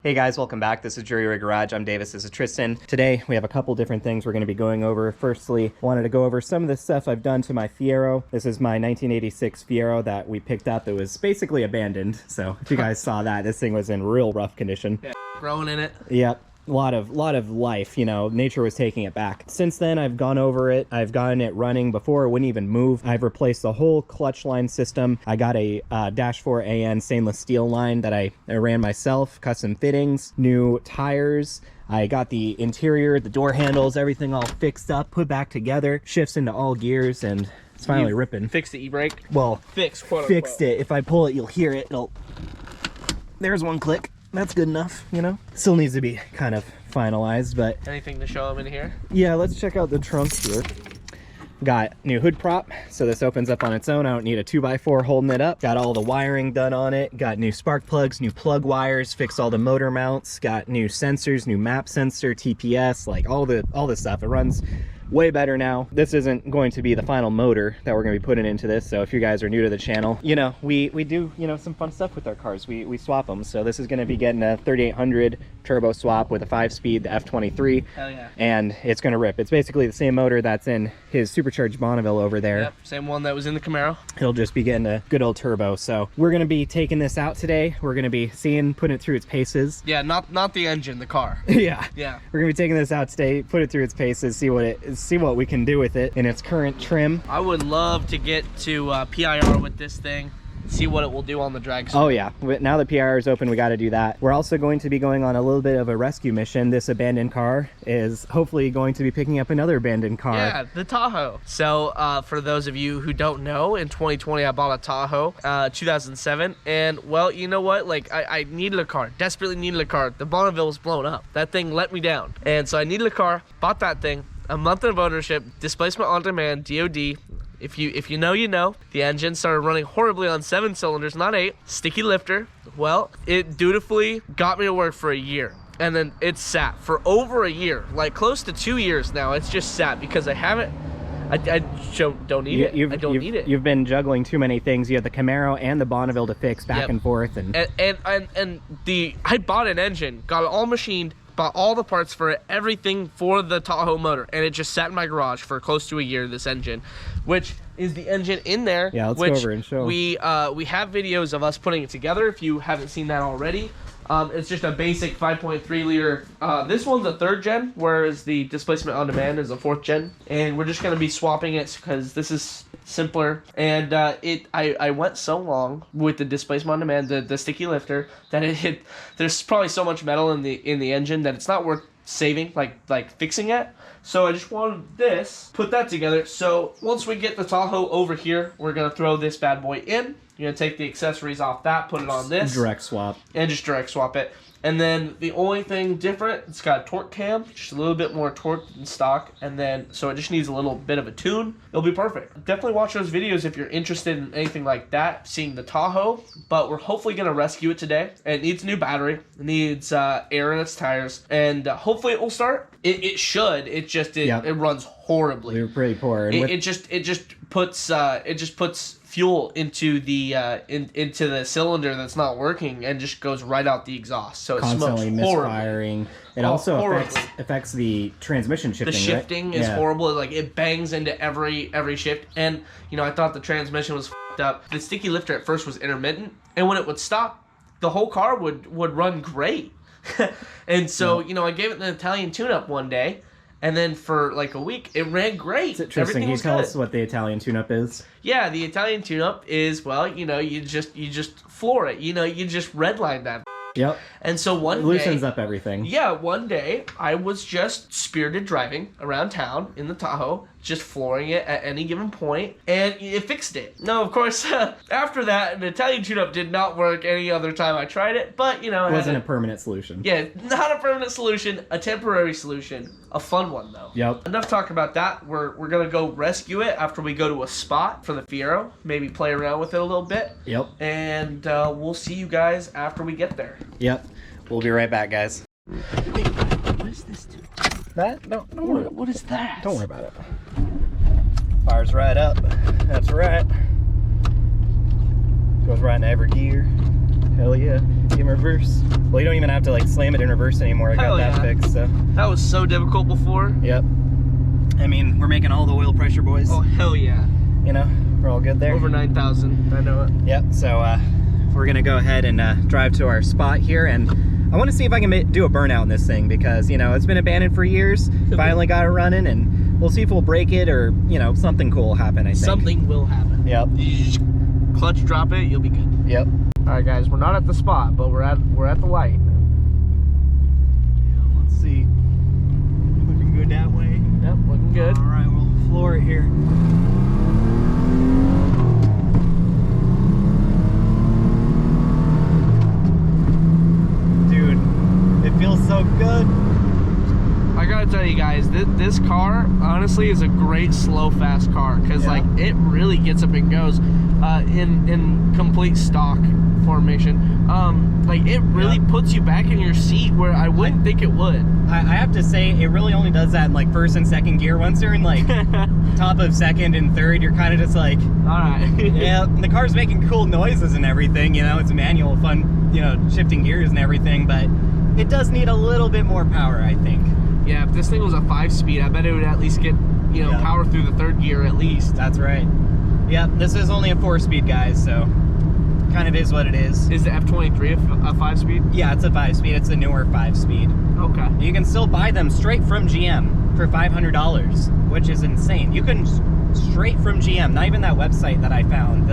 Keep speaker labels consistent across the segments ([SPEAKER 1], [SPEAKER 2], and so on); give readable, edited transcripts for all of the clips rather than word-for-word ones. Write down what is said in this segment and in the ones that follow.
[SPEAKER 1] Hey guys, welcome back. This is Jury Rig Garage. I'm Davis. This is Tristan. Today we have a couple different things we're going to be going over. Firstly, I wanted to go over some of the stuff I've done to my Fiero. This is my 1986 Fiero that we picked up. It was basically abandoned. So if you guys saw that, this thing was in real rough condition.
[SPEAKER 2] Yeah, growing in it.
[SPEAKER 1] Yep. A lot of life, you know, nature was taking it back. Since then, I've gone over it. I've gotten it running. Before it wouldn't even move. I've replaced the whole clutch line system. I got a Dash 4 AN stainless steel line that I ran myself, custom fittings, new tires. I got the interior, the door handles, everything all fixed up, put back together, shifts into all gears, and it's finally ripping.
[SPEAKER 2] Fixed the e-brake?
[SPEAKER 1] Well,
[SPEAKER 2] fixed
[SPEAKER 1] it. If I pull it, you'll hear it. There's one click. That's good enough, you know? Still needs to be kind of finalized, but...
[SPEAKER 2] Anything to show them in here?
[SPEAKER 1] Yeah, let's check out the trunk here. Got new hood prop, so this opens up on its own. I don't need a 2x4 holding it up. Got all the wiring done on it. Got new spark plugs, new plug wires, fixed all the motor mounts. Got new sensors, new map sensor, TPS, like all the stuff. It runs way better now. This isn't going to be the final motor that we're going to be putting into this, so if you guys are new to the channel, you know, we do, you know, some fun stuff with our cars. We swap them. So this is going to be getting a 3800 turbo swap with a 5-speed, the F23.
[SPEAKER 2] Hell yeah.
[SPEAKER 1] And it's going to rip. It's basically the same motor that's in his supercharged Bonneville over there.
[SPEAKER 2] Yep, same one that was in the Camaro.
[SPEAKER 1] It'll just be getting a good old turbo. So we're going to be taking this out today. We're going to be putting it through its paces.
[SPEAKER 2] Yeah, not the engine, the car.
[SPEAKER 1] Yeah.
[SPEAKER 2] Yeah.
[SPEAKER 1] We're going to be taking this out today, put it through its paces, see what we can do with it in its current trim.
[SPEAKER 2] I would love to get to PIR with this thing, see what it will do on the drag strip.
[SPEAKER 1] Oh yeah, now the PIR is open, we got to do that. We're also going to be going on a little bit of a rescue mission. This abandoned car is hopefully going to be picking up another abandoned car.
[SPEAKER 2] Yeah, the Tahoe. So for those of you who don't know, in 2020 I bought a Tahoe, 2007, and well, you know what, like I needed a car, desperately needed a car. The Bonneville was blown up. That thing let me down, and so I needed a car, bought that thing. A month of ownership, displacement on demand, DOD. If you know, you know. The engine started running horribly on 7 cylinders, not 8. Sticky lifter. Well, it dutifully got me to work for a year. And then it sat for over a year, like close to 2 years now. It's just sat because I haven't. I don't need it. I don't need it.
[SPEAKER 1] You've been juggling too many things. You have the Camaro and the Bonneville to fix back and forth, and
[SPEAKER 2] I bought an engine, got it all machined, bought all the parts for it, everything for the Tahoe motor, and it just sat in my garage for close to a year, this engine, which is the engine in there.
[SPEAKER 1] Yeah, let's go over and show.
[SPEAKER 2] We have videos of us putting it together if you haven't seen that already. It's just a basic 5.3 liter. This one's a 3rd gen, whereas the displacement on demand is a 4th gen, and we're just going to be swapping it because this is simpler. And I went so long with the displacement on demand, the sticky lifter, that there's probably so much metal in the engine that it's not worth saving, like fixing it. So I just wanted this, put that together. So once we get the Tahoe over here, we're gonna throw this bad boy in. You're gonna take the accessories off that, put it on this.
[SPEAKER 1] Direct swap.
[SPEAKER 2] And just direct swap it. And then the only thing different, it's got a torque cam, just a little bit more torque than stock, and then so it just needs a little bit of a tune. It'll be perfect. Definitely watch those videos if you're interested in anything like that, seeing the Tahoe. But we're hopefully gonna rescue it today. It needs a new battery, it needs air in its tires, and hopefully it will start. It should. It runs horribly.
[SPEAKER 1] We were pretty poor. And
[SPEAKER 2] it just puts fuel into the into the cylinder that's not working and just goes right out the exhaust. So it
[SPEAKER 1] constantly
[SPEAKER 2] smokes horribly.
[SPEAKER 1] Misfiring. It also affects the transmission shifting.
[SPEAKER 2] The shifting
[SPEAKER 1] right?
[SPEAKER 2] is horrible. Like it bangs into every shift. And you know, I thought the transmission was f***ed up. The sticky lifter at first was intermittent, and when it would stop, the whole car would run great. And so you know, I gave it an Italian tune-up one day. And then for like a week, it ran great.
[SPEAKER 1] Is it interesting? Can you tell us what the Italian tune-up is?
[SPEAKER 2] Yeah, the Italian tune-up is, well, you know, you just floor it. You know, you just redline that.
[SPEAKER 1] Yep.
[SPEAKER 2] And so one day...
[SPEAKER 1] loosens up everything.
[SPEAKER 2] Yeah, one day, I was just spirited driving around town in the Tahoe, just flooring it at any given point, and it fixed it. Now, of course, after that, an Italian tune-up did not work any other time I tried it, but, you know...
[SPEAKER 1] It wasn't a permanent solution.
[SPEAKER 2] Yeah, not a permanent solution, a temporary solution. A fun one, though.
[SPEAKER 1] Yep.
[SPEAKER 2] Enough talk about that. We're going to go rescue it after we go to a spot for the Fiero, maybe play around with it a little bit.
[SPEAKER 1] Yep.
[SPEAKER 2] And we'll see you guys after we get there.
[SPEAKER 1] Yep. We'll be right back, guys.
[SPEAKER 2] Wait, what is this, dude?
[SPEAKER 1] That? No, don't worry.
[SPEAKER 2] What is that?
[SPEAKER 1] Don't worry about it. Fires right up. That's right. Goes right in every gear. Hell yeah. In reverse. Well, you don't even have to like slam it in reverse anymore. I got
[SPEAKER 2] Hell
[SPEAKER 1] that
[SPEAKER 2] yeah.
[SPEAKER 1] fixed, so.
[SPEAKER 2] That was so difficult before.
[SPEAKER 1] Yep. I mean, we're making all the oil pressure, boys.
[SPEAKER 2] Oh, hell yeah.
[SPEAKER 1] You know, we're all good there.
[SPEAKER 2] Over 9,000, I know it.
[SPEAKER 1] Yep, so we're gonna go ahead and drive to our spot here, and I wanna see if I can do a burnout in this thing because, you know, it's been abandoned for years. Finally got it running, and we'll see if we'll break it or, you know, something cool will happen, I think.
[SPEAKER 2] Something will happen.
[SPEAKER 1] Yep.
[SPEAKER 2] You just clutch drop it, you'll be good.
[SPEAKER 1] Yep.
[SPEAKER 2] All right, guys, we're not at the spot, but we're at the light.
[SPEAKER 1] Yeah, let's see. Looking good that way.
[SPEAKER 2] Yep, looking good.
[SPEAKER 1] All right, we'll floor it here. Dude, it feels so good.
[SPEAKER 2] I gotta tell you guys, this car honestly is a great slow fast car because
[SPEAKER 1] Yeah.
[SPEAKER 2] like it really gets up and goes in complete stock formation. Like it really puts you back in your seat where I wouldn't think it would.
[SPEAKER 1] I have to say, it really only does that in like first and second gear. Once you're in like top of second and third, you're kind of just like,
[SPEAKER 2] All right.
[SPEAKER 1] yeah, the car's making cool noises and everything, you know, it's manual, fun, you know, shifting gears and everything, but it does need a little bit more power, I think.
[SPEAKER 2] Yeah, if this thing was a 5-speed, I bet it would at least get, you know,
[SPEAKER 1] Yeah.
[SPEAKER 2] power through the third gear at least.
[SPEAKER 1] That's right. Yep, this is only a 4-speed, guys, so kind of is what it is.
[SPEAKER 2] Is the F23 a 5-speed?
[SPEAKER 1] Yeah, it's a 5-speed. It's a newer 5-speed.
[SPEAKER 2] Okay.
[SPEAKER 1] You can still buy them straight from GM for $500, which is insane. You can straight from GM, not even that website that I found.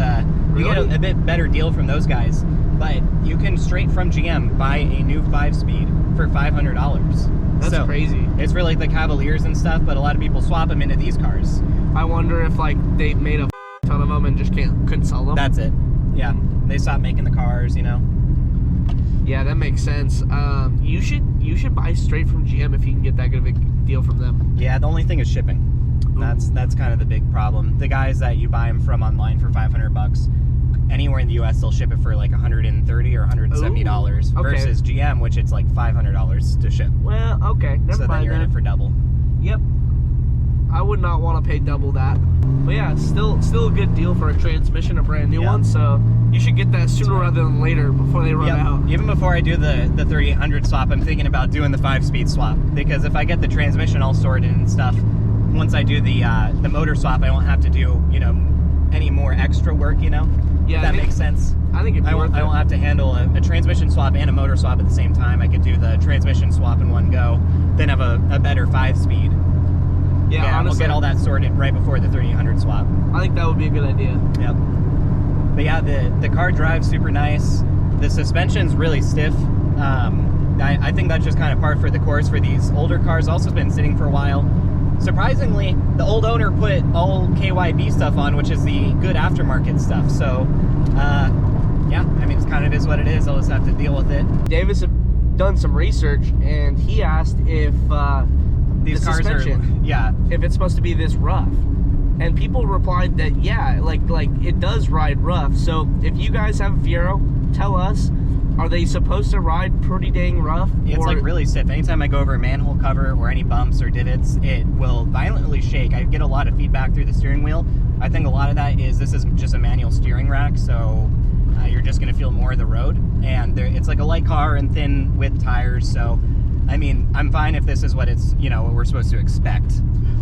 [SPEAKER 1] You get
[SPEAKER 2] Really?
[SPEAKER 1] a bit better deal from those guys, but you can straight from GM buy a new 5-speed for $500.
[SPEAKER 2] That's
[SPEAKER 1] So,
[SPEAKER 2] crazy.
[SPEAKER 1] It's for like the Cavaliers and stuff, but a lot of people swap them into these cars.
[SPEAKER 2] I wonder if like they made a ton of them and just couldn't sell them.
[SPEAKER 1] That's it. Yeah, they stopped making the cars, you know.
[SPEAKER 2] Yeah, that makes sense. You should buy straight from GM if you can get that good of a deal from them.
[SPEAKER 1] Yeah, the only thing is shipping. That's kind of the big problem. The guys that you buy them from online for $500, anywhere in the U.S. they'll ship it for like $130 or $170
[SPEAKER 2] Ooh, okay.
[SPEAKER 1] versus GM, which it's like $500 to ship.
[SPEAKER 2] Well, okay, never
[SPEAKER 1] So then
[SPEAKER 2] mind
[SPEAKER 1] you're in it for double.
[SPEAKER 2] Yep. I would not want to pay double that. But yeah, it's still a good deal for a transmission, a brand new
[SPEAKER 1] Yeah.
[SPEAKER 2] one. So you should get that sooner rather than later before they run
[SPEAKER 1] Yep.
[SPEAKER 2] out.
[SPEAKER 1] Even before I do the 3800 swap, I'm thinking about doing the 5-speed swap, because if I get the transmission all sorted and stuff, once I do the motor swap, I won't have to do, you know, any more extra work, you know.
[SPEAKER 2] Yeah,
[SPEAKER 1] If that makes sense.
[SPEAKER 2] I think it'd be
[SPEAKER 1] I
[SPEAKER 2] worth
[SPEAKER 1] won't
[SPEAKER 2] it.
[SPEAKER 1] have to handle a transmission swap and a motor swap at the same time. I could do the transmission swap in one go, then have a better 5-speed.
[SPEAKER 2] Yeah,
[SPEAKER 1] We'll
[SPEAKER 2] honestly,
[SPEAKER 1] get all that sorted right before the 3800 swap.
[SPEAKER 2] I think that would be a good idea.
[SPEAKER 1] Yep. But yeah, the car drives super nice. The suspension's really stiff. I think that's just kind of par for the course for these older cars. Also been sitting for a while. Surprisingly, the old owner put all KYB stuff on, which is the good aftermarket stuff. So, yeah, I mean, it's kind of is what it is. I'll just have to deal with it.
[SPEAKER 2] Davis had done some research, and he asked if
[SPEAKER 1] These
[SPEAKER 2] the
[SPEAKER 1] cars
[SPEAKER 2] suspension,
[SPEAKER 1] are, yeah,
[SPEAKER 2] if it's supposed to be this rough. And people replied that yeah, like it does ride rough. So if you guys have a Fiero, tell us, are they supposed to ride pretty dang rough?
[SPEAKER 1] it's like really stiff. Anytime I go over a manhole cover or any bumps or divots, it will violently shake. I get a lot of feedback through the steering wheel. I think a lot of that is this is just a manual steering rack, so you're just going to feel more of the road. And it's like a light car and thin width tires, so I mean, I'm fine if this is what it's, you know, what we're supposed to expect.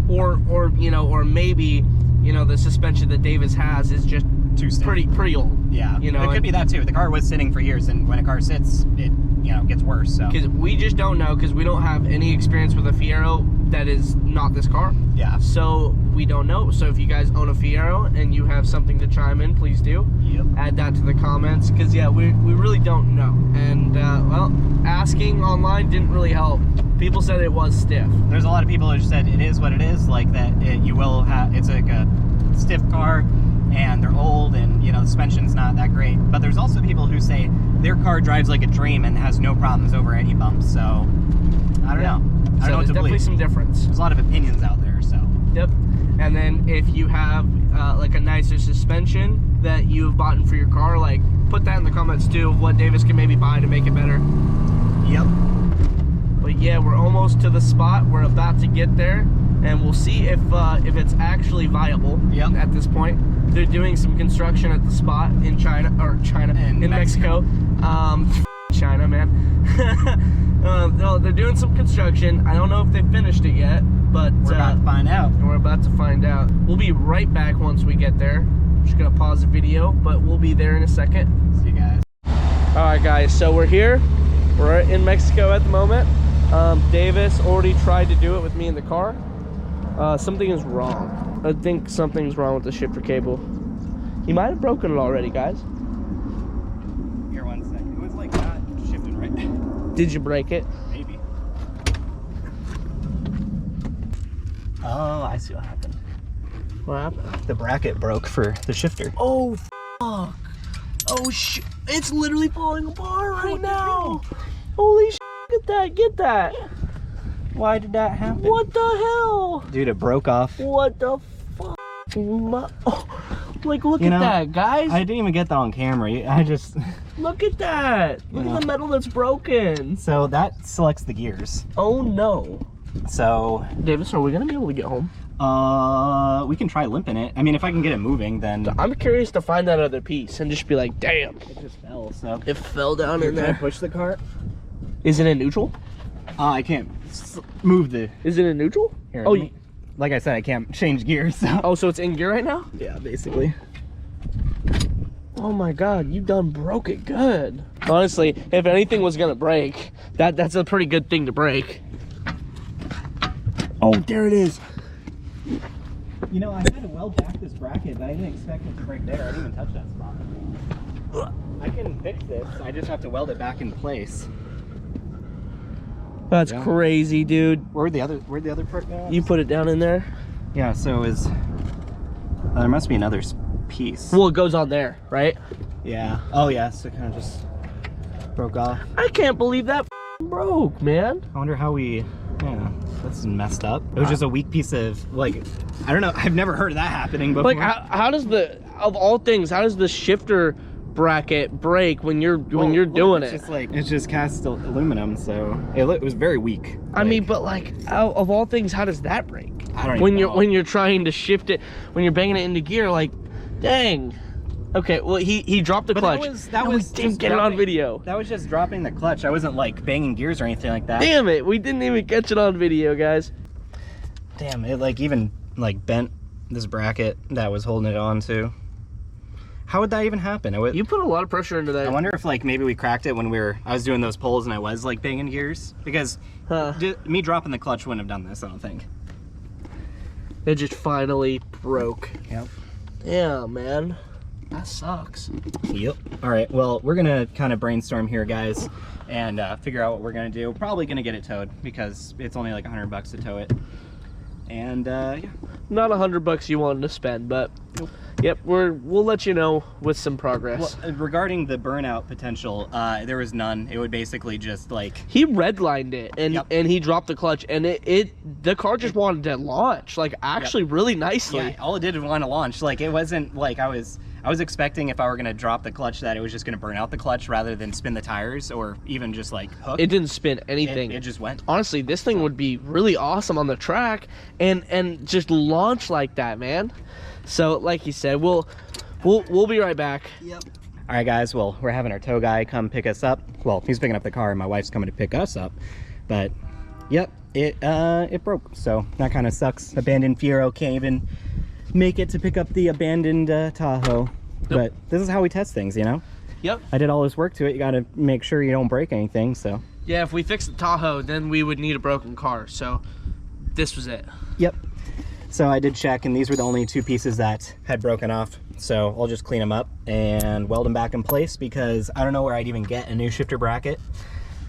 [SPEAKER 2] or you know, or maybe, you know, the suspension that Davis has is just
[SPEAKER 1] Too stiff.
[SPEAKER 2] pretty old.
[SPEAKER 1] Yeah,
[SPEAKER 2] You know,
[SPEAKER 1] it could be that too. The car was sitting for years, and when a car sits, it, you know, gets worse. So
[SPEAKER 2] Because we just don't know, because we don't have any experience with a Fiero that is not this car.
[SPEAKER 1] yeah.
[SPEAKER 2] So we don't know. So if you guys own a Fiero and you have something to chime in, please do.
[SPEAKER 1] Yep.
[SPEAKER 2] Add that to the comments, because yeah, we really don't know. And well, asking online didn't really help. People said it was stiff.
[SPEAKER 1] There's a lot of people who said it is what it is, like that you will have, it's like a stiff car and they're old and, you know, the suspension's not that great. But there's also people who say their car drives like a dream and has no problems over any bumps. So I don't know. I don't
[SPEAKER 2] So
[SPEAKER 1] know what
[SPEAKER 2] there's
[SPEAKER 1] to
[SPEAKER 2] definitely
[SPEAKER 1] believe.
[SPEAKER 2] some difference.
[SPEAKER 1] There's a lot of opinions out there, so.
[SPEAKER 2] Yep. And then if you have like a nicer suspension that you've bought for your car, like put that in the comments too of what Davis can maybe buy to make it better.
[SPEAKER 1] Yep.
[SPEAKER 2] But yeah, we're almost to the spot. We're about to get there, and we'll see if it's actually viable.
[SPEAKER 1] Yep.
[SPEAKER 2] At this point, they're doing some construction at the spot in China
[SPEAKER 1] In
[SPEAKER 2] in Mexico. China, man. No, they're doing some construction. I don't know if they finished it yet, but
[SPEAKER 1] We're about to find out.
[SPEAKER 2] we're about to find out. We'll be right back once we get there. I'm just gonna pause the video, but we'll be there in a second.
[SPEAKER 1] See you guys.
[SPEAKER 2] All right, guys, so we're here. We're in Mexico at the moment. Davis already tried to do it with me in the car. Something is wrong. I think something's wrong with the shifter cable. He might have broken it already, guys.
[SPEAKER 1] Here, 1 second. It was like not shifting right.
[SPEAKER 2] Did you break it?
[SPEAKER 1] Maybe. Oh, I see what happened.
[SPEAKER 2] What happened?
[SPEAKER 1] The bracket broke for the shifter.
[SPEAKER 2] Oh, fuck. Oh, shit. It's literally falling apart right now. Holy shit. Get that. Get that.
[SPEAKER 1] Why did that happen?
[SPEAKER 2] What the hell?
[SPEAKER 1] Dude, it broke off.
[SPEAKER 2] What the fuck? Oh, like, look
[SPEAKER 1] You
[SPEAKER 2] at
[SPEAKER 1] know,
[SPEAKER 2] that, guys.
[SPEAKER 1] I didn't even get that on camera. I just...
[SPEAKER 2] Look at that. Look at the metal that's broken.
[SPEAKER 1] So that selects the gears.
[SPEAKER 2] Oh, no.
[SPEAKER 1] So...
[SPEAKER 2] Davis, are we going to be able to get home?
[SPEAKER 1] We can try limping it. I mean, if I can get it moving, then...
[SPEAKER 2] I'm curious to find that other piece and just be like, damn.
[SPEAKER 1] It just fell, so...
[SPEAKER 2] It fell down in
[SPEAKER 1] Can I
[SPEAKER 2] there.
[SPEAKER 1] push the cart?
[SPEAKER 2] Is it in neutral?
[SPEAKER 1] I can't move the...
[SPEAKER 2] Is it in neutral?
[SPEAKER 1] Here,
[SPEAKER 2] Oh,
[SPEAKER 1] let me- like I said, I can't change gears, so...
[SPEAKER 2] oh, so it's in gear right now?
[SPEAKER 1] Yeah, basically.
[SPEAKER 2] Oh my god, you done broke it good. Honestly, if anything was gonna break, that's a pretty good thing to break. Oh, there it is.
[SPEAKER 1] You know, I had to weld back this bracket, but I didn't expect it to break there. I didn't even touch that spot. I can fix this. I just have to weld it back in place.
[SPEAKER 2] That's
[SPEAKER 1] Yeah.
[SPEAKER 2] crazy, dude.
[SPEAKER 1] Where'd the other part go?
[SPEAKER 2] You put it down in there?
[SPEAKER 1] Yeah, so is... there must be another piece.
[SPEAKER 2] Well, it goes on there, right?
[SPEAKER 1] Yeah. Oh, yeah, so it kind of just broke off.
[SPEAKER 2] I can't believe that broke, man.
[SPEAKER 1] I wonder how we... Yeah, that's messed up. It was just a weak piece of, like... I don't know. I've never heard of that happening before.
[SPEAKER 2] Like, how does the... Of all things, how does the shifter bracket break when you're doing
[SPEAKER 1] it's
[SPEAKER 2] it?
[SPEAKER 1] Just like it's just cast aluminum, so it was very weak.
[SPEAKER 2] I mean, but like, of all things, how does that break?
[SPEAKER 1] I don't
[SPEAKER 2] when
[SPEAKER 1] even know.
[SPEAKER 2] when you're trying to shift it, when you're banging it into gear, like, dang. Okay, well he dropped the
[SPEAKER 1] But
[SPEAKER 2] clutch.
[SPEAKER 1] that was
[SPEAKER 2] we didn't
[SPEAKER 1] just
[SPEAKER 2] get it on
[SPEAKER 1] dropping-
[SPEAKER 2] video.
[SPEAKER 1] That was just dropping the clutch. I wasn't like banging gears or anything like that.
[SPEAKER 2] Damn it, we didn't even catch it on video, guys.
[SPEAKER 1] Damn, it like even like bent this bracket that was holding it on to. How would that even happen?
[SPEAKER 2] You put a lot of pressure into that.
[SPEAKER 1] I wonder if like maybe we cracked it when I was doing those pulls and I was like banging gears, because me dropping the clutch wouldn't have done this, I don't think.
[SPEAKER 2] It just finally broke.
[SPEAKER 1] Yep.
[SPEAKER 2] Yeah, man. That sucks.
[SPEAKER 1] Yep. All right, well, we're gonna kind of brainstorm here, guys, and figure out what we're gonna do. We're probably gonna get it towed because it's only like $100 to tow it. And yeah.
[SPEAKER 2] Not $100 you wanted to spend, but
[SPEAKER 1] Nope.
[SPEAKER 2] Yep, we'll let you know with some progress.
[SPEAKER 1] Well, regarding the burnout potential, there was none. It would basically just like...
[SPEAKER 2] He redlined it and
[SPEAKER 1] Yep.
[SPEAKER 2] and he dropped the clutch and the car just wanted to launch, like actually really nicely.
[SPEAKER 1] Yeah, all it did was want to launch. Like it wasn't like I was expecting if I were gonna drop the clutch that it was just gonna burn out the clutch rather than spin the tires or even just like hook.
[SPEAKER 2] It didn't spin anything.
[SPEAKER 1] It just went.
[SPEAKER 2] Honestly, this thing would be really awesome on the track and just launch like that, man. So like you said, we'll be right back.
[SPEAKER 1] Yep. All right, guys. Well, we're having our tow guy come pick us up. Well, he's picking up the car, and my wife's coming to pick us up. But, yep, it broke. So that kind of sucks. Abandoned Fiero can't even make it to pick up the abandoned Tahoe. But this is how we test things, you know.
[SPEAKER 2] Yep.
[SPEAKER 1] I did all this work to it. You got to make sure you don't break anything. So.
[SPEAKER 2] Yeah, if we fix the Tahoe, then we would need a broken car. So this was it.
[SPEAKER 1] Yep. So I did check, and these were the only two pieces that had broken off. So I'll just clean them up and weld them back in place because I don't know where I'd even get a new shifter bracket.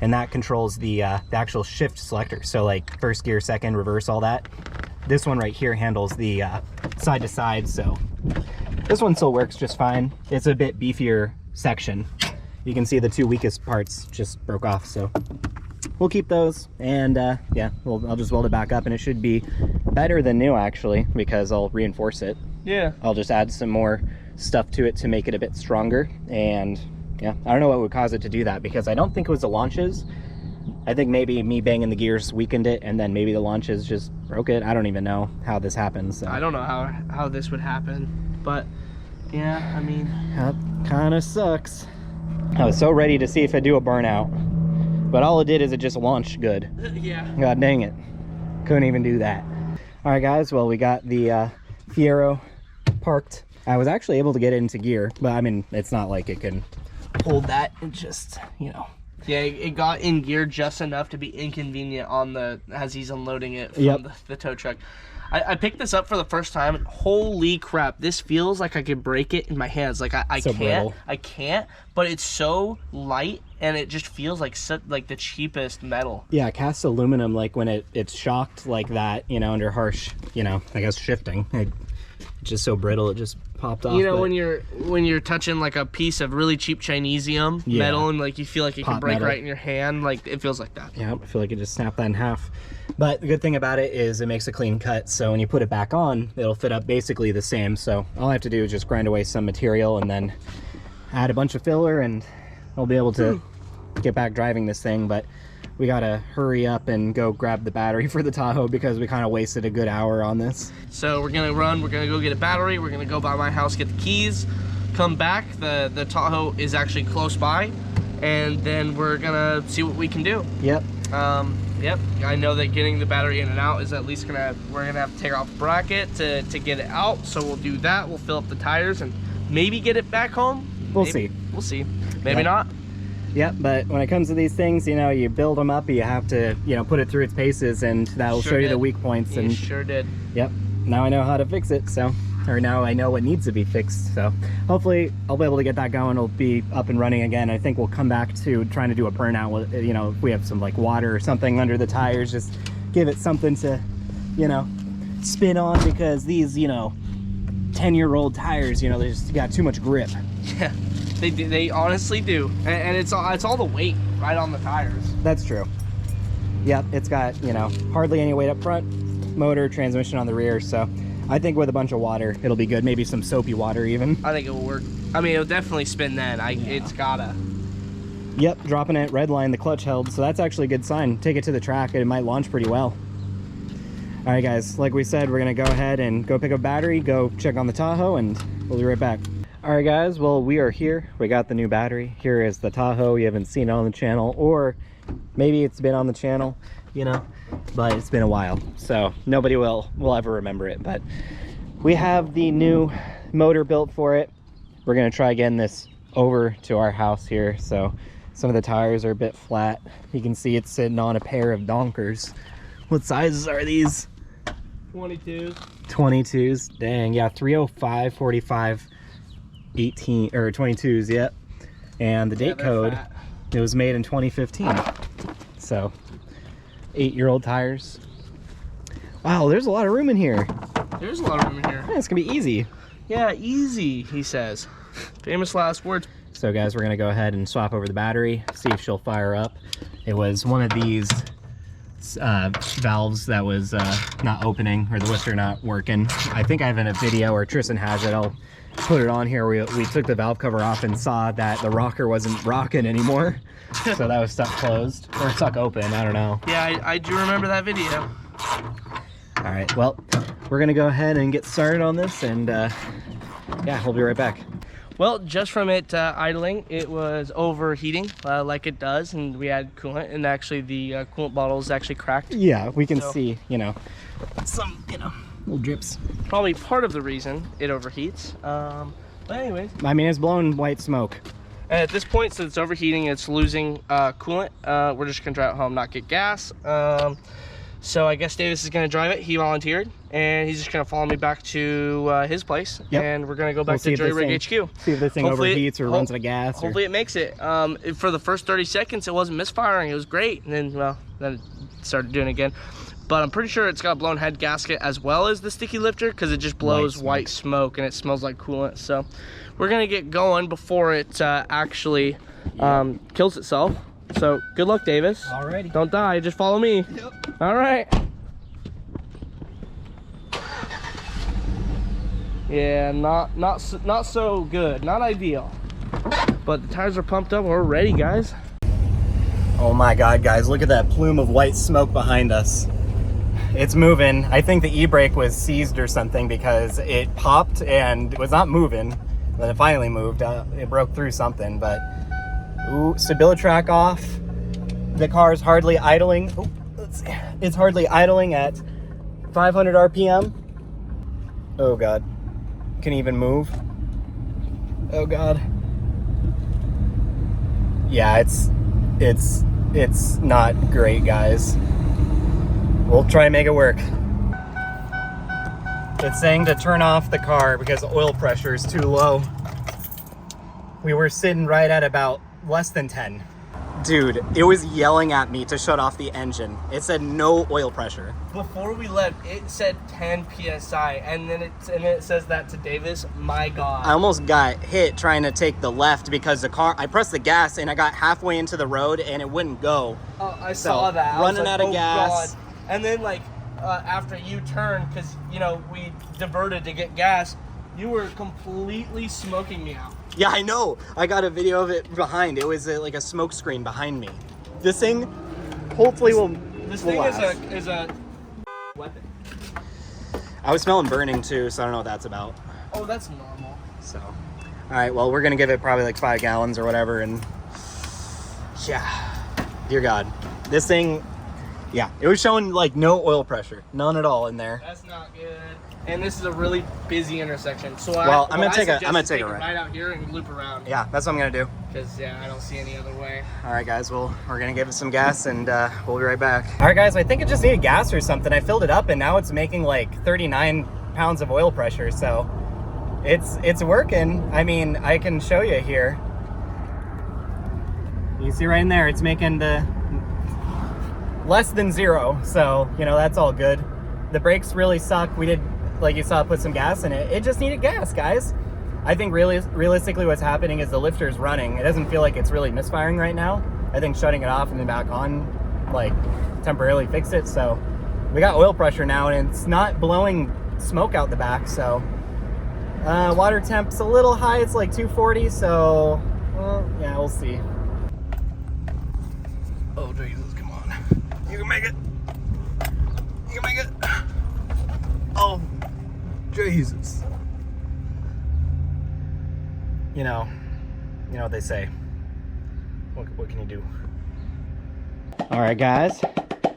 [SPEAKER 1] And that controls the actual shift selector. So like first gear, second, reverse, all that. This one right here handles the side to side. So this one still works just fine. It's a bit beefier section. You can see the two weakest parts just broke off. So we'll keep those, and yeah, I'll just weld it back up, and it should be better than new actually because I'll reinforce it.
[SPEAKER 2] Yeah.
[SPEAKER 1] I'll just add some more stuff to it to make it a bit stronger, and yeah, I don't know what would cause it to do that because I don't think it was the launches. I think maybe me banging the gears weakened it, and then maybe the launches just broke it. I don't even know how this happens. So.
[SPEAKER 2] I don't know how this would happen, but yeah, I mean,
[SPEAKER 1] that kind of sucks. I was so ready to see if I do a burnout, but all it did is it just launched good.
[SPEAKER 2] Yeah.
[SPEAKER 1] God dang it. Couldn't even do that. All right, guys. Well, we got the Fiero parked. I was actually able to get it into gear, but I mean, it's not like it can hold that. It just, you know.
[SPEAKER 2] Yeah, it got in gear just enough to be inconvenient on the as he's unloading it from the tow truck. I picked this up for the first time, and holy crap, this feels like I could break it in my hands. Like I
[SPEAKER 1] So
[SPEAKER 2] can't,
[SPEAKER 1] brittle.
[SPEAKER 2] I can't, but it's so light, and it just feels like the cheapest metal.
[SPEAKER 1] Yeah, cast aluminum, like when it's shocked like that, you know, under harsh, you know, I guess shifting. It's just so brittle, it just popped off.
[SPEAKER 2] You know, when you're touching like a piece of really cheap Chinesium metal, and like you feel like it can break right in your hand, like it feels like that.
[SPEAKER 1] Yeah, I feel like it just snapped that in half. But the good thing about it is it makes a clean cut, so when you put it back on, it'll fit up basically the same. So all I have to do is just grind away some material and then add a bunch of filler, and I'll be able to get back driving this thing. But we gotta hurry up and go grab the battery for the Tahoe because we kind of wasted a good hour on this.
[SPEAKER 2] So we're gonna go get a battery, we're gonna go by my house, get the keys, come back. The Tahoe is actually close by, and then we're gonna see what we can do.
[SPEAKER 1] Yep.
[SPEAKER 2] Yep, I know that getting the battery in and out is at least we're gonna have to take off the bracket to get it out. So we'll do that. We'll fill up the tires and maybe get it back home.
[SPEAKER 1] We'll see.
[SPEAKER 2] We'll see. Maybe not.
[SPEAKER 1] Yep, but when it comes to these things, you know, you build them up, you have to, you know, put it through its paces, and that'll show you the weak points.
[SPEAKER 2] And sure did.
[SPEAKER 1] Yep. Now I know how to fix it, so, or now I know what needs to be fixed. So hopefully I'll be able to get that going. It'll be up and running again. I think we'll come back to trying to do a burnout with, you know, if we have some like water or something under the tires, just give it something to, you know, spin on, because these, you know, 10-year-old tires, you know, they just got too much grip.
[SPEAKER 2] Yeah. They honestly do, and it's all the weight right on the tires.
[SPEAKER 1] That's true. Yep, it's got, you know, hardly any weight up front, motor, transmission on the rear, so I think with a bunch of water it'll be good. Maybe some soapy water even.
[SPEAKER 2] I think it will work. I mean, it'll definitely spin then. It's gotta.
[SPEAKER 1] Yep, dropping it, red line, the clutch held, so that's actually a good sign. Take it to the track, it might launch pretty well. All right, guys, like we said, we're gonna go ahead and go pick up battery, go check on the Tahoe, and we'll be right back. All right, guys, well, we are here. We got the new battery. Here is the Tahoe. You haven't seen it on the channel, or maybe it's been on the channel, you know, but it's been a while, so nobody will ever remember it. But we have the new motor built for it. We're gonna try getting this over to our house here. So some of the tires are a bit flat. You can see it's sitting on a pair of donkers. What sizes are these?
[SPEAKER 2] 22s.
[SPEAKER 1] 22s, dang, yeah, 305, 45, 18 or 22s. Yep. And the date code,
[SPEAKER 2] fat.
[SPEAKER 1] it was made in 2015, so 8-year-old tires. Wow, there's a lot of room in here.
[SPEAKER 2] There's a lot of room in here.
[SPEAKER 1] Yeah, it's gonna be easy.
[SPEAKER 2] Yeah, easy, he says. Famous last words.
[SPEAKER 1] So guys, we're gonna go ahead and swap over the battery, see if she'll fire up. It was one of these valves that was not opening, or the lifter not working. I think I have in a video, or Tristan has it, I'll put it on here. We took the valve cover off and saw that the rocker wasn't rocking anymore. So that was stuck closed, or stuck open, I don't know.
[SPEAKER 2] Yeah, I do remember that video.
[SPEAKER 1] All right, well, we're gonna go ahead and get started on this, and yeah, we'll be right back.
[SPEAKER 2] Well, just from it idling, it was overheating like it does, and we had coolant, and actually the coolant bottle is actually cracked.
[SPEAKER 1] Yeah, we can see, you know, some, you know, little drips.
[SPEAKER 2] Probably part of the reason it overheats. But anyways.
[SPEAKER 1] I mean, it's blowing white smoke.
[SPEAKER 2] And at this point, since it's overheating, it's losing coolant. We're just gonna drive it home, not get gas. So I guess Davis is gonna drive it. He volunteered, and he's just gonna follow me back to his place.
[SPEAKER 1] Yep.
[SPEAKER 2] And we're gonna go back to Jury Rig HQ.
[SPEAKER 1] See if this thing overheats or runs out of gas.
[SPEAKER 2] Hopefully it makes it. For the first 30 seconds, it wasn't misfiring. It was great. And then, well, then it started doing it again. But I'm pretty sure it's got a blown head gasket as well as the sticky lifter, because it just blows white smoke and it smells like coolant. So we're gonna get going before it actually kills itself. So good luck, Davis.
[SPEAKER 1] Alrighty.
[SPEAKER 2] Don't die, just follow me.
[SPEAKER 1] Yep.
[SPEAKER 2] All right. Yeah, not so good, not ideal. But the tires are pumped up, we're ready, guys.
[SPEAKER 1] Oh my God, guys, look at that plume of white smoke behind us. It's moving. I think the e-brake was seized or something, because it popped and it was not moving. Then it finally moved. It broke through something, but Ooh, StabiliTrak off. The car is hardly idling. Ooh, let's see. It's hardly idling at 500 RPM. Oh God. Can he even move? Oh God. Yeah, it's not great, guys. We'll try and make it work. It's saying to turn off the car because the oil pressure is too low. We were sitting right at about less than 10. Dude, it was yelling at me to shut off the engine. It said no oil pressure.
[SPEAKER 2] Before we left, it said 10 psi, and then it says that to Davis. My God.
[SPEAKER 1] I almost got hit trying to take the left because the car, I pressed the gas and I got halfway into the road and it wouldn't go.
[SPEAKER 2] Oh, I saw that.
[SPEAKER 1] Running out of gas.
[SPEAKER 2] God. And then like after you turned, because you know we diverted to get gas, you were completely smoking me out.
[SPEAKER 1] Yeah, I know. I got a video of it behind. It was like a smoke screen behind me. This thing, hopefully,
[SPEAKER 2] This
[SPEAKER 1] will
[SPEAKER 2] thing
[SPEAKER 1] last.
[SPEAKER 2] is a weapon.
[SPEAKER 1] I was smelling burning too, so I don't know what that's about.
[SPEAKER 2] Oh, that's normal.
[SPEAKER 1] So, all right. Well, we're gonna give it probably like 5 gallons or whatever, and yeah, dear God, this thing. Yeah, it was showing like no oil pressure, none at all in there.
[SPEAKER 2] That's not good. And this is a really busy intersection, so
[SPEAKER 1] I'm gonna take a
[SPEAKER 2] right
[SPEAKER 1] right
[SPEAKER 2] out here and loop around.
[SPEAKER 1] Yeah, that's what I'm gonna do.
[SPEAKER 2] Because yeah, I don't see any other way.
[SPEAKER 1] All right, guys. Well, we're gonna give it some gas, and we'll be right back. All right, guys. I think it just needed gas or something. I filled it up, and now it's making like 39 pounds of oil pressure. So it's working. I mean, I can show you here. You see right in there, it's making the less than 0. So you know that's all good. The brakes really suck. We did, like you saw, put some gas in it. It just needed gas, guys. I think realistically what's happening is the lifter's running. It doesn't feel like it's really misfiring right now. I think shutting it off and then back on, like, temporarily fixed it. So we got oil pressure now and it's not blowing smoke out the back. So water temp's a little high. It's like 240. So, well, yeah, we'll see. Oh, Jesus, come on. You can make it. You can make it. Oh, Jesus. You know what they say. What can you do? All right, guys.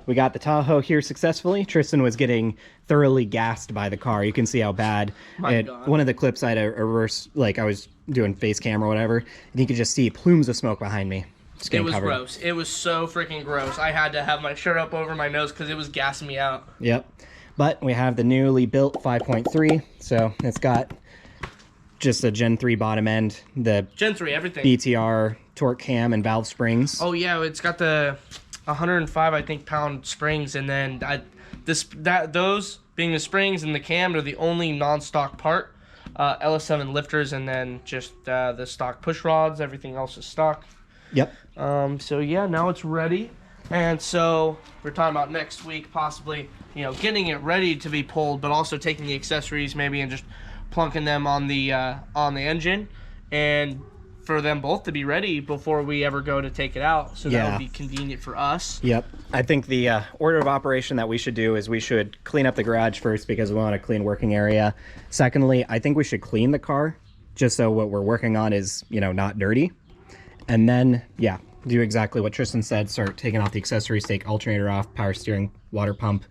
[SPEAKER 1] We got the Tahoe here successfully. Tristan was getting thoroughly gassed by the car. You can see how bad. One of the clips I had a reverse, like I was doing face cam or whatever, and you could just see plumes of smoke behind me.
[SPEAKER 2] It was gross. It was so freaking gross. I had to have my shirt up over my nose because it was gassing me out.
[SPEAKER 1] Yep. But we have the newly built 5.3, so it's got just a Gen 3 bottom end, the
[SPEAKER 2] Gen 3 everything,
[SPEAKER 1] BTR torque cam and valve springs.
[SPEAKER 2] Oh yeah, it's got the 105 I think pound springs, and then those being the springs and the cam are the only non-stock part. LS7 lifters, and then just the stock push rods. Everything else is stock.
[SPEAKER 1] Yep.
[SPEAKER 2] So yeah, now it's ready. And so we're talking about next week possibly, you know, getting it ready to be pulled, but also taking the accessories maybe and just plunking them on the engine, and for them both to be ready before we ever go to take it out. So that would be convenient for us.
[SPEAKER 1] Yep. I think the order of operation that we should do is we should clean up the garage first because we want a clean working area. Secondly, I think we should clean the car just so what we're working on is, you know, not dirty. And then, yeah, do exactly what Tristan said. Start taking off the accessories, take alternator off, power steering, water pump,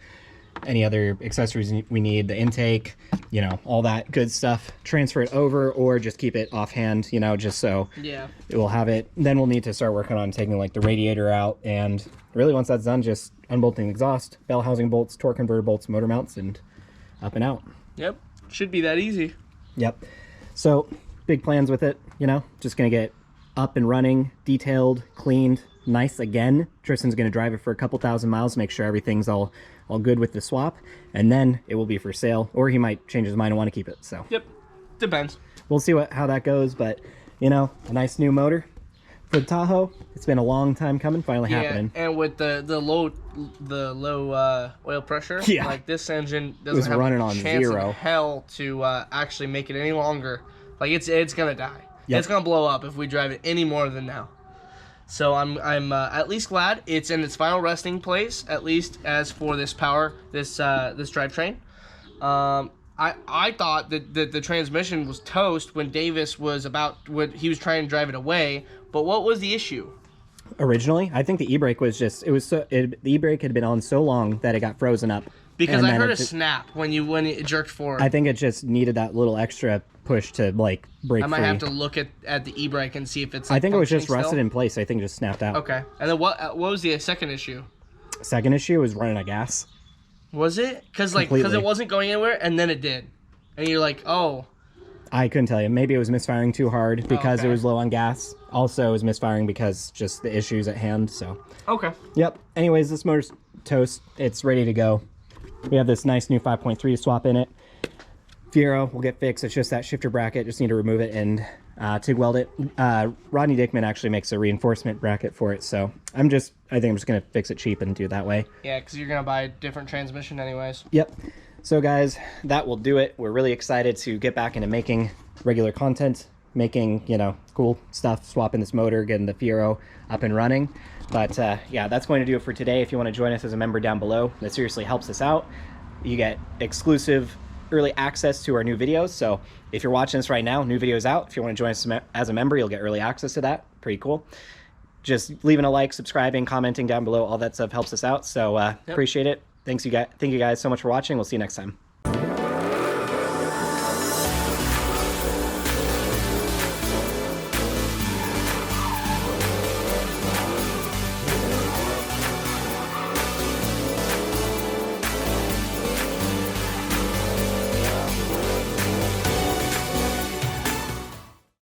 [SPEAKER 1] any other accessories we need, the intake, you know, all that good stuff. Transfer it over or just keep it offhand, you know, just so it will have it. Then we'll need to start working on taking like the radiator out. And really once that's done, just unbolting the exhaust, bell housing bolts, torque converter bolts, motor mounts, and up and out.
[SPEAKER 2] Yep. Should be that easy.
[SPEAKER 1] Yep. So big plans with it, you know, just going to get up and running, detailed, cleaned, nice again. Tristan's going to drive it for a couple thousand miles, make sure everything's all good with the swap, and then it will be for sale, or he might change his mind and want to keep it. So
[SPEAKER 2] yep, depends.
[SPEAKER 1] We'll see how that goes, but you know, a nice new motor for the Tahoe. It's been a long time coming, finally happening.
[SPEAKER 2] And with the low oil pressure, like this engine doesn't have
[SPEAKER 1] running
[SPEAKER 2] a
[SPEAKER 1] on
[SPEAKER 2] chance
[SPEAKER 1] 0
[SPEAKER 2] in hell to actually make it any longer. Like it's gonna die.
[SPEAKER 1] Yep.
[SPEAKER 2] It's gonna blow up if we drive it any more than now. So I'm at least glad it's in its final resting place, at least as for this power, this drivetrain. I thought that the transmission was toast when Davis was he was trying to drive it away, But what was the issue?
[SPEAKER 1] Originally, I think the e-brake was just, the e-brake had been on so long that it got frozen up.
[SPEAKER 2] Because
[SPEAKER 1] And
[SPEAKER 2] I
[SPEAKER 1] then
[SPEAKER 2] heard
[SPEAKER 1] it
[SPEAKER 2] a snap when it jerked forward.
[SPEAKER 1] I think it just needed that little extra push to like break
[SPEAKER 2] I might
[SPEAKER 1] free.
[SPEAKER 2] have to look at the e-brake and see if it's.
[SPEAKER 1] I think it was just
[SPEAKER 2] functioning
[SPEAKER 1] rusted
[SPEAKER 2] still.
[SPEAKER 1] in place. I think it just snapped out.
[SPEAKER 2] Okay, and then what was the second issue?
[SPEAKER 1] Second issue was running out of gas.
[SPEAKER 2] Was it? Because
[SPEAKER 1] Completely.
[SPEAKER 2] it wasn't going anywhere, and then it did, and you're like, oh.
[SPEAKER 1] I couldn't tell you. Maybe it was misfiring too hard because
[SPEAKER 2] okay.
[SPEAKER 1] it was low on gas. Also, it was misfiring because just the issues at hand. So.
[SPEAKER 2] Okay.
[SPEAKER 1] Yep. Anyways, this motor's toast. It's ready to go. We have this nice new 5.3 to swap in it. Fiero will get fixed. It's just that shifter bracket. Just need to remove it and TIG weld it. Rodney Dickman actually makes a reinforcement bracket for it. So I think I'm just going to fix it cheap and do it that way.
[SPEAKER 2] Yeah, because you're going to buy a different transmission anyways.
[SPEAKER 1] Yep. So guys, that will do it. We're really excited to get back into making regular content, making, cool stuff, swapping this motor, getting the Fiero up and running. But yeah, that's going to do it for today. If you want to join us as a member down below, that seriously helps us out. You get exclusive early access to our new videos. So if you're watching this right now, new videos out. If you want to join us as a member, you'll get early access to that. Pretty cool. Just leaving a like, subscribing, commenting down below, all that stuff helps us out. So appreciate it. Thank you guys so much for watching. We'll see you next time.